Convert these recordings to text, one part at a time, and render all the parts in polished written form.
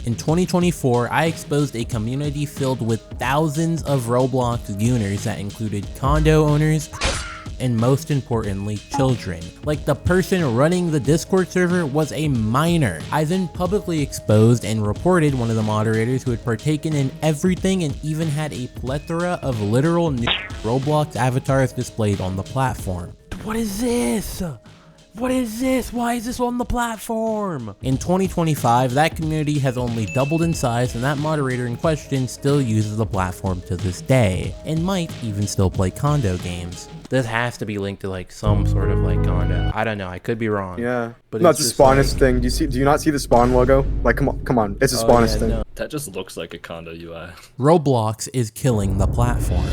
In 2024, I exposed a community filled with thousands of Roblox gooners that included condo owners, and most importantly, children. Like, the person running the Discord server was a minor. I then publicly exposed and reported one of the moderators who had partaken in everything and even had a plethora of literal new Roblox avatars displayed on the platform. What is this? What is this? Why is this on the platform? In 2025, that community has only doubled in size, and that moderator in question still uses the platform to this day, and might even still play condo games. This has to be linked to like some sort of like condo. I don't know. I could be wrong. Yeah, but no, it's a spawnist thing. Do you not see the spawn logo? Like, come on, it's a spawnist thing. No. That just looks like a condo UI. Roblox is killing the platform.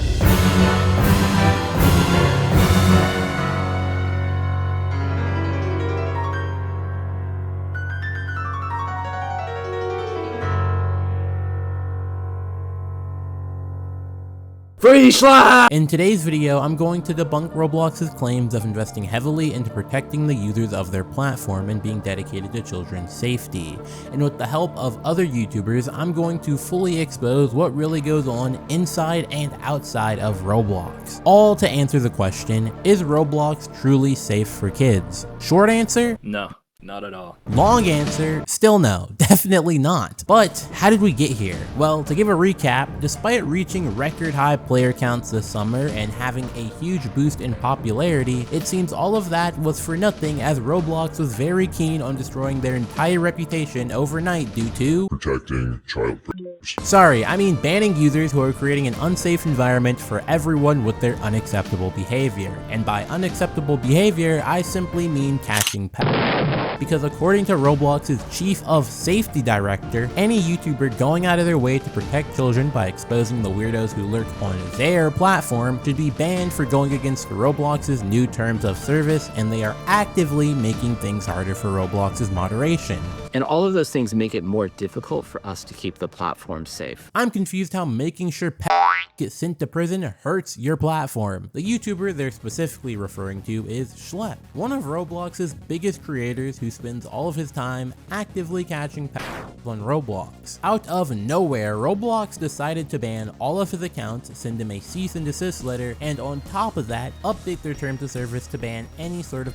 Free Schlep! In today's video, I'm going to debunk Roblox's claims of investing heavily into protecting the users of their platform and being dedicated to children's safety. And with the help of other YouTubers, I'm going to fully expose what really goes on inside and outside of Roblox. All to answer the question, is Roblox truly safe for kids? Short answer? No. Not at all. Long answer, still no, definitely not. But how did we get here? Well, to give a recap, despite reaching record high player counts this summer and having a huge boost in popularity, it seems all of that was for nothing, as Roblox was very keen on destroying their entire reputation overnight due to protecting child predators. Sorry, I mean banning users who are creating an unsafe environment for everyone with their unacceptable behavior. And by unacceptable behavior, I simply mean catching pets. Because according to Roblox's Chief of Safety Director, any YouTuber going out of their way to protect children by exposing the weirdos who lurk on their platform should be banned for going against Roblox's new terms of service, and they are actively making things harder for Roblox's moderation. And all of those things make it more difficult for us to keep the platform safe. I'm confused how making sure pets get sent to prison hurts your platform. The YouTuber they're specifically referring to is Schlep, one of Roblox's biggest creators who spends all of his time actively catching pets on Roblox. Out of nowhere, Roblox decided to ban all of his accounts, send him a cease and desist letter, and on top of that, update their terms of service to ban any sort of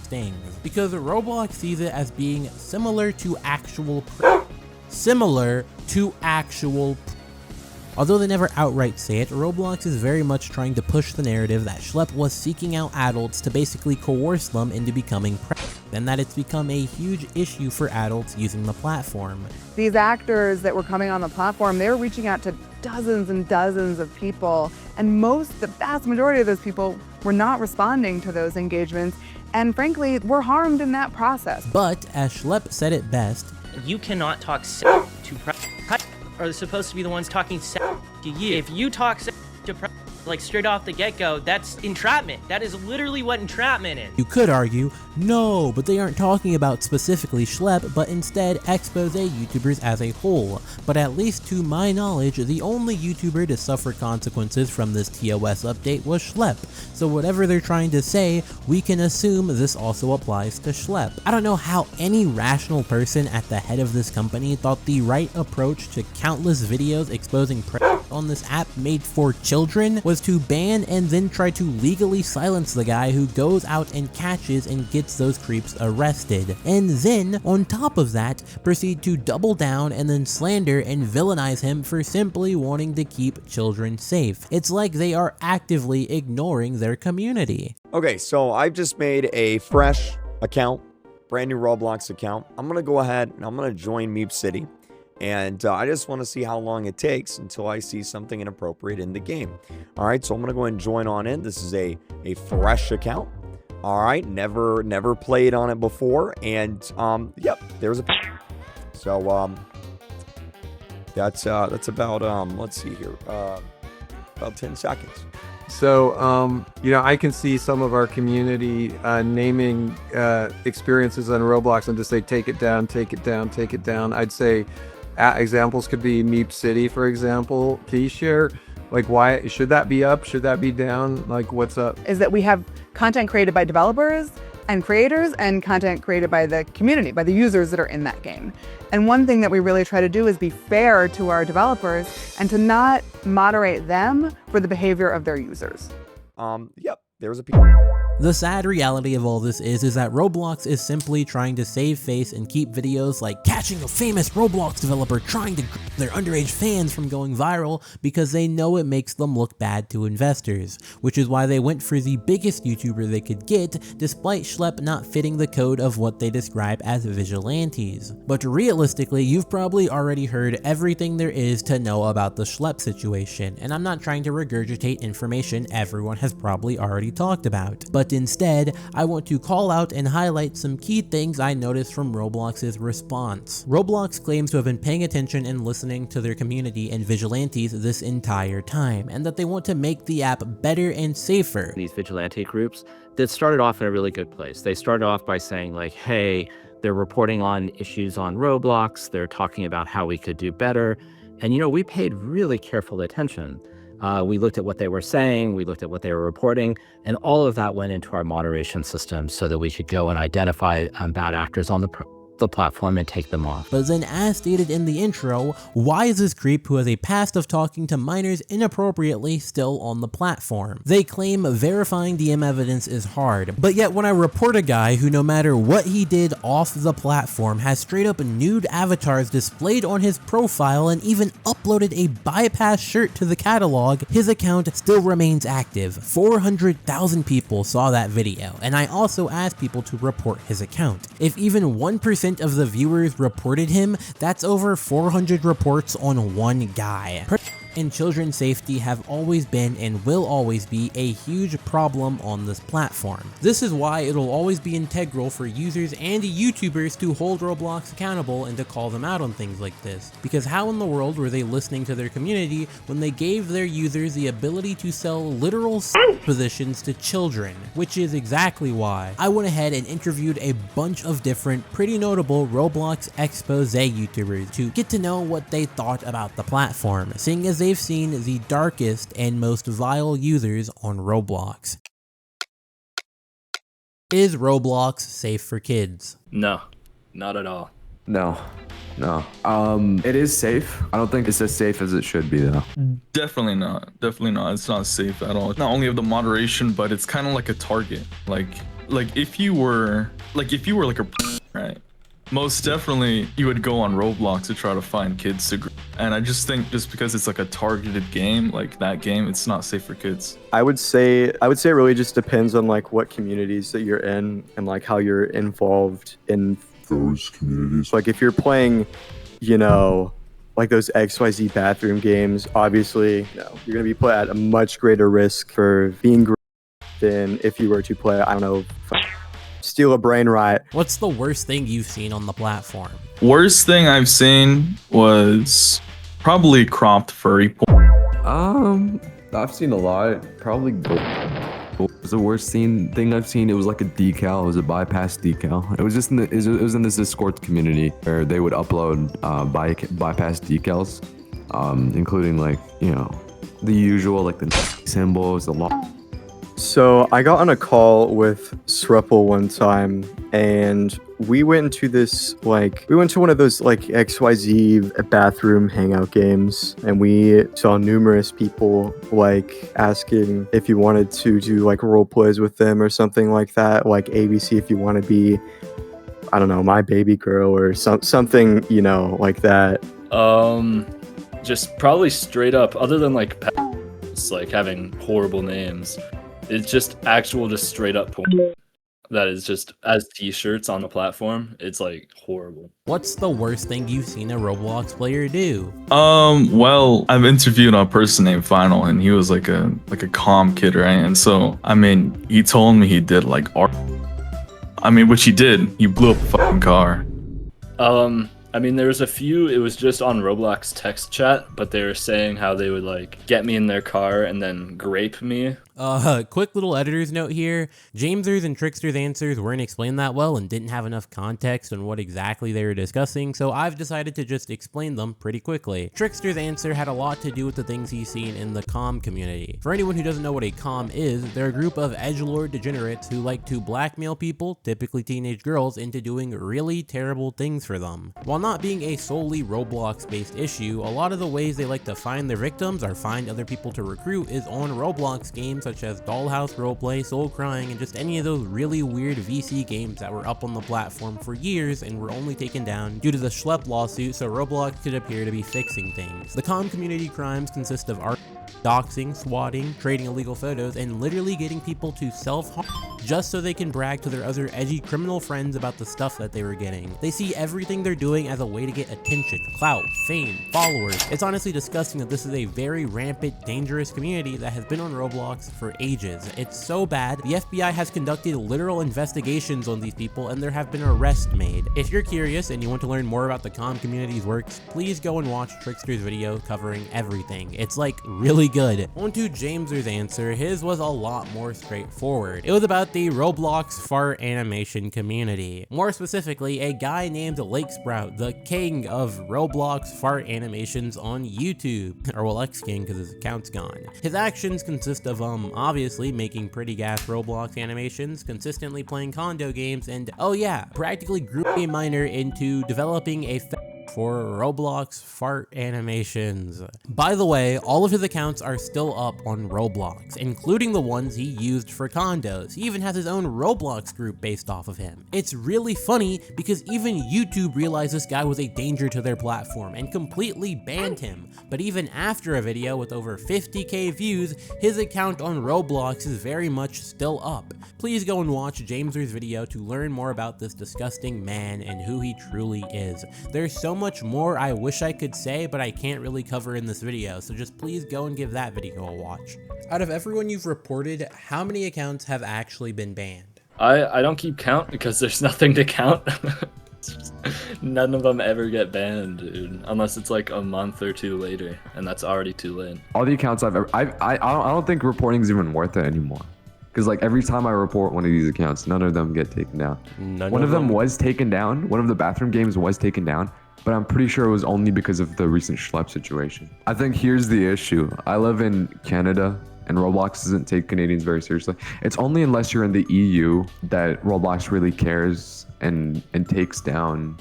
stings, because Roblox sees it as being similar to actual Although they never outright say it, Roblox is very much trying to push the narrative that Schlep was seeking out adults to basically coerce them into becoming pregnant, and that it's become a huge issue for adults using the platform. These actors that were coming on the platform, they were reaching out to dozens and dozens of people, and the vast majority of those people were not responding to those engagements, and frankly, were harmed in that process. But as Schlep said it best, you cannot talk to are supposed to be the ones talking to you. If you talk to like straight off the get-go, that's entrapment. That is literally what entrapment is. You could argue, no, but they aren't talking about specifically Schlep, but instead expose YouTubers as a whole. But at least to my knowledge, the only YouTuber to suffer consequences from this TOS update was Schlep. So whatever they're trying to say, we can assume this also applies to Schlep. I don't know how any rational person at the head of this company thought the right approach to countless videos exposing on this app made for children was to ban and then try to legally silence the guy who goes out and catches and gets those creeps arrested, and then on top of that proceed to double down and then slander and villainize him for simply wanting to keep children safe. It's like they are actively ignoring their community. Okay, so I've just made a fresh account, brand new Roblox account. I'm gonna go ahead and I'm gonna join Meep City. And I just want to see how long it takes until I see something inappropriate in the game. All right, so I'm going to go ahead and join on in. This is a fresh account. All right, never played on it before. And yep, there's a... So that's about, let's see here, about 10 seconds. So, you know, I can see some of our community naming experiences on Roblox and just say, take it down, take it down, take it down. I'd say examples could be Meep City, for example. Can you share, like, why should that be up? Should that be down? Like, what's up? Is that we have content created by developers and creators and content created by the community, by the users that are in that game. And one thing that we really try to do is be fair to our developers and to not moderate them for the behavior of their users. Yep, there's a The sad reality of all this is that Roblox is simply trying to save face and keep videos like catching a famous Roblox developer trying to grab their underage fans from going viral because they know it makes them look bad to investors, which is why they went for the biggest YouTuber they could get, despite Schlep not fitting the code of what they describe as vigilantes. But realistically, you've probably already heard everything there is to know about the Schlep situation, and I'm not trying to regurgitate information everyone has probably already talked about. But instead, I want to call out and highlight some key things I noticed from Roblox's response. Roblox claims to have been paying attention and listening to their community and vigilantes this entire time, and that they want to make the app better and safer. These vigilante groups that started off in a really good place. They started off by saying like, hey, they're reporting on issues on Roblox. They're talking about how we could do better. And, you know, we paid really careful attention. We looked at what they were saying, we looked at what they were reporting, and all of that went into our moderation system so that we could go and identify bad actors on the platform and take them off. But then, as stated in the intro, why is this creep who has a past of talking to minors inappropriately still on the platform? They claim verifying DM evidence is hard, but yet when I report a guy who no matter what he did off the platform has straight up nude avatars displayed on his profile and even uploaded a bypass shirt to the catalog, his account still remains active. 400,000 people saw that video, and I also asked people to report his account. If even 1% of the viewers reported him, that's over 400 reports on one guy. And children's safety have always been and will always be a huge problem on this platform. This is why it'll always be integral for users and YouTubers to hold Roblox accountable and to call them out on things like this. Because how in the world were they listening to their community when they gave their users the ability to sell literal positions to children? Which is exactly why I went ahead and interviewed a bunch of different pretty notable Roblox expose YouTubers to get to know what they thought about the platform, seeing as they've seen the darkest and most vile users on Roblox. Is Roblox safe for kids? No, not at all. No. It is safe. I don't think it's as safe as it should be though. Definitely not. It's not safe at all. Not only of the moderation, but it's kind of like a target. Like if you were like a right. Most definitely, you would go on Roblox to try to find kids to. And I just think just because it's like a targeted game, like that game, it's not safe for kids. I would say it really just depends on like what communities that you're in and like how you're involved in those communities. Like if you're playing, you know, like those XYZ bathroom games, obviously, no, you're gonna be put at a much greater risk for being than if you were to play, I don't know, steal a brain riot. What's the worst thing you've seen on the platform? Worst thing I've seen was probably cropped furry porn. I've seen a lot. Probably was the worst thing I've seen. It was like a decal. It was a bypass decal. It was just it was in this Discord community where they would upload bypass decals, including like, you know, the usual like the symbols, the law. So I got on a call with Srupple one time, and we went to one of those like XYZ bathroom hangout games, and we saw numerous people like asking if you wanted to do like role plays with them or something like that, like ABC if you want to be, I don't know, my baby girl or something, you know, like that. Just probably straight up, other than like it's like having horrible names. It's just straight up porn that is just as t-shirts on the platform. It's like horrible. What's the worst thing you've seen a Roblox player do? Well, I've interviewed a person named Final, and he was like a calm kid, right? And so, I mean, he told me he did like art. I mean, which he did. He blew up a fucking car. I mean, there was a few, it was just on Roblox text chat, but they were saying how they would like get me in their car and then grape me. Quick little editor's note here. James's and Trickster's answers weren't explained that well and didn't have enough context on what exactly they were discussing, so I've decided to just explain them pretty quickly. Trickster's answer had a lot to do with the things he's seen in the comm community. For anyone who doesn't know what a comm is, they're a group of edgelord degenerates who like to blackmail people, typically teenage girls, into doing really terrible things for them. While not being a solely Roblox-based issue, a lot of the ways they like to find their victims or find other people to recruit is on Roblox games such as Dollhouse Roleplay, Soul Crying, and just any of those really weird VC games that were up on the platform for years and were only taken down due to the Schlep lawsuit, so Roblox could appear to be fixing things. The comm community crimes consist of art, doxing, swatting, trading illegal photos, and literally getting people to self-harm just so they can brag to their other edgy criminal friends about the stuff that they were getting. They see everything they're doing as a way to get attention, clout, fame, followers. It's honestly disgusting that this is a very rampant, dangerous community that has been on Roblox for ages. It's so bad, the FBI has conducted literal investigations on these people and there have been arrests made. If you're curious and you want to learn more about the comm community's works, please go and watch Trickster's video covering everything. It's like really good. On to James's answer, his was a lot more straightforward. It was about the Roblox fart animation community. More specifically, a guy named Lake Sprout, the king of Roblox fart animations on YouTube. Or well, ex-king because his account's gone. His actions consist of obviously making pretty gas Roblox animations, consistently playing condo games, and oh yeah, practically grouping a minor into developing a for Roblox fart animations. By the way, all of his accounts are still up on Roblox, including the ones he used for condos. He even has his own Roblox group based off of him. It's really funny because even YouTube realized this guy was a danger to their platform and completely banned him. But even after a video with over 50k views, his account on Roblox is very much still up. Please go and watch James's video to learn more about this disgusting man and who he truly is. There's so much more I wish I could say, but I can't really cover in this video, so just please go and give that video a watch. Out of everyone you've reported, how many accounts have actually been banned? I don't keep count because there's nothing to count. None of them ever get banned, dude, unless it's like a month or two later, and that's already too late. All the accounts I don't think reporting is even worth it anymore. Because like every time I report one of these accounts, none of them get taken down. One of them was taken down. One of the bathroom games was taken down, but I'm pretty sure it was only because of the recent Schlep situation. I think here's the issue. I live in Canada and Roblox doesn't take Canadians very seriously. It's only unless you're in the EU that Roblox really cares and takes down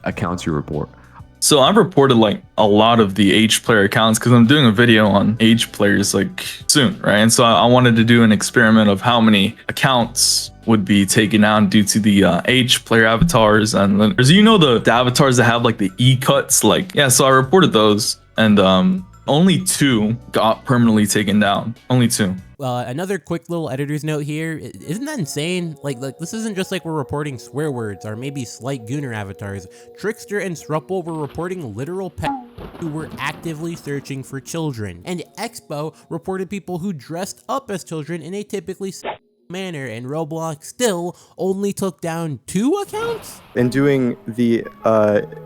accounts you report. So I've reported like a lot of the H player accounts because I'm doing a video on H players like soon, right? And so I wanted to do an experiment of how many accounts would be taken down due to the H player avatars. And then, as you know, the avatars that have like the E cuts, like, yeah, so I reported those and only 2 got permanently taken down. Only 2. Another quick little editor's note here. Isn't that insane? Like this isn't just like we're reporting swear words or maybe slight gooner avatars. Trickster and Sruple were reporting literal pets who were actively searching for children. And Expo reported people who dressed up as children in a typically manner, and Roblox still only took down 2 accounts? In doing the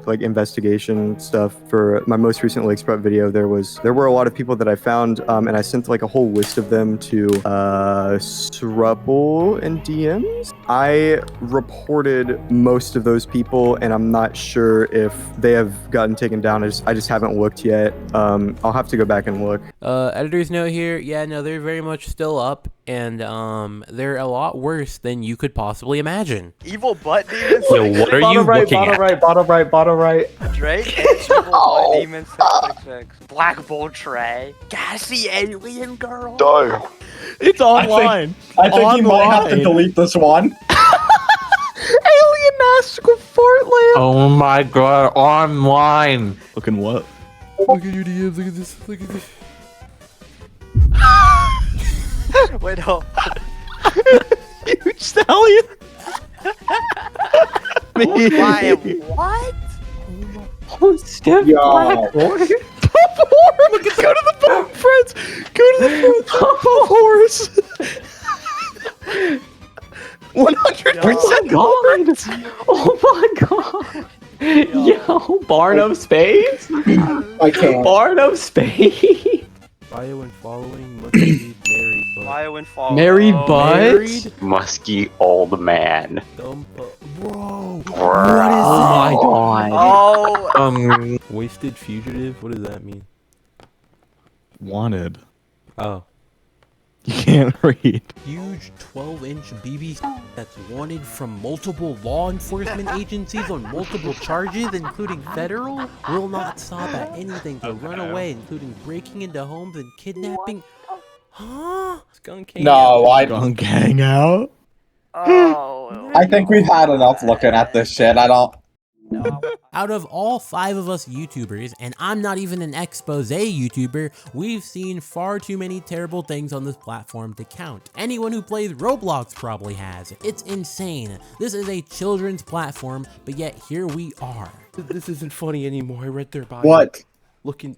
like investigation stuff for my most recent Lake Sprout video, there were a lot of people that I found, and I sent like a whole list of them to Sruple and DMs. I reported most of those people, and I'm not sure if they have gotten taken down. I just haven't looked yet. I'll have to go back and look. Editor's note here. Yeah, no, they're very much still up, and they're a lot worse than you could possibly imagine. Evil butt demons. Yo, what are you looking at? Bottom right. Drake and evil butt demons 666. Black Bull Trey. Gassy alien girl. No. It's online. I think you might have to delete this one. Alien mastical fartland. Oh my god, online. Looking what? Look at your DMs. Look at this. Look at this. Wait, hold. Huge stallion. Why? What? Oh, Steph. Yo. Papa horse. Go to the boat, friends. Go to the boat. Papa horse. 100% God. Oh my god. Yo, Barn of Spades? I can't. Barn of Spades? Bio and following must be married, but Bio and follow. Married but? Musky old man. Bro, Oh my god. Oh. wasted fugitive. What does that mean? Wanted. Oh, You can't read. Huge 12-inch BB that's wanted from multiple law enforcement agencies on multiple charges, including federal, will not stop at anything to run away, including breaking into homes and kidnapping. Huh? skunk No, I Skunk hangout. Oh. I think we've had enough looking at this shit. I don't. Out of all 5 of us YouTubers, and I'm not even an expose YouTuber, we've seen far too many terrible things on this platform to count. Anyone who plays Roblox probably has. It's insane. This is a children's platform, but yet here we are. This isn't funny anymore. I read their bio. What?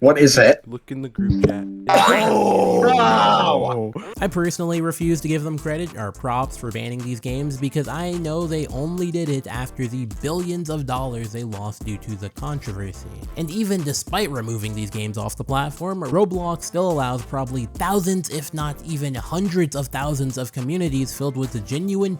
What is it? Look in the group chat. Oh! I personally refuse to give them credit or props for banning these games because I know they only did it after the billions of dollars they lost due to the controversy. And even despite removing these games off the platform, Roblox still allows probably thousands, if not even hundreds of thousands of communities filled with genuine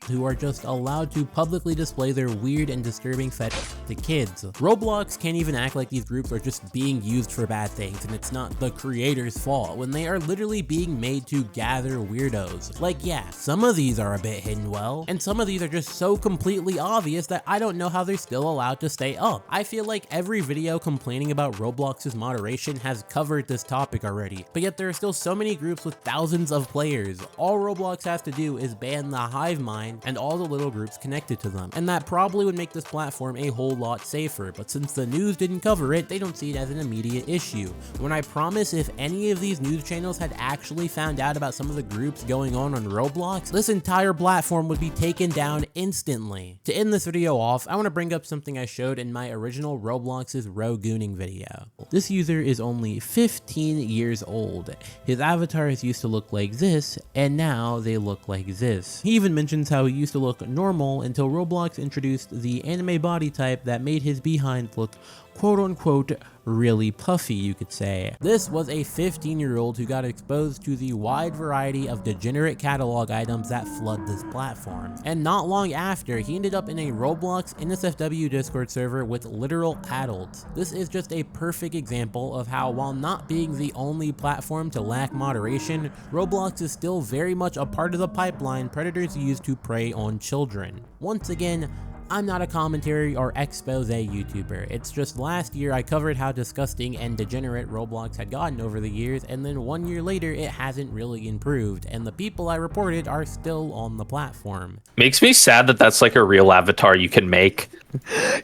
who are just allowed to publicly display their weird and disturbing fetish to kids. Roblox can't even act like these groups are just being used for bad things and it's not the creators' fault when they are literally being made to gather weirdos. Like, yeah, some of these are a bit hidden well, and some of these are just so completely obvious that I don't know how they're still allowed to stay up. I feel like every video complaining about Roblox's moderation has covered this topic already, but yet there are still so many groups with thousands of players. All Roblox has to do is ban the hive mind and all the little groups connected to them, and that probably would make this platform a whole lot safer, but since the news didn't cover it, they don't see it as an immediate issue. When I promise if any of these news channels had actually found out about some of the groups going on Roblox, this entire platform would be taken down instantly. To end this video off, I want to bring up something I showed in my original Roblox's Rogooning video. This user is only 15 years old. His avatars used to look like this, and now they look like this. He even mentions how he used to look normal until Roblox introduced the anime body type that made his behind look quote-unquote really puffy, you could say. This was a 15-year-old who got exposed to the wide variety of degenerate catalog items that flood this platform. And not long after, he ended up in a Roblox NSFW Discord server with literal adults. This is just a perfect example of how, while not being the only platform to lack moderation, Roblox is still very much a part of the pipeline predators use to prey on children. Once again, I'm not a commentary or expose YouTuber. It's just last year I covered how disgusting and degenerate Roblox had gotten over the years, and then 1 year later it hasn't really improved, and the people I reported are still on the platform. Makes me sad that that's like a real avatar you can make.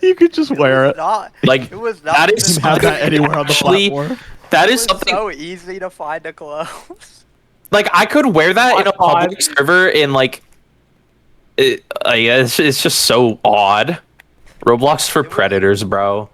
You could just wear it. Like, It was not. that is Have that anywhere on the platform. That It is was something. so easy to find the clothes. Like, I could wear that in a public server and like. It's just so odd. Roblox for predators, bro.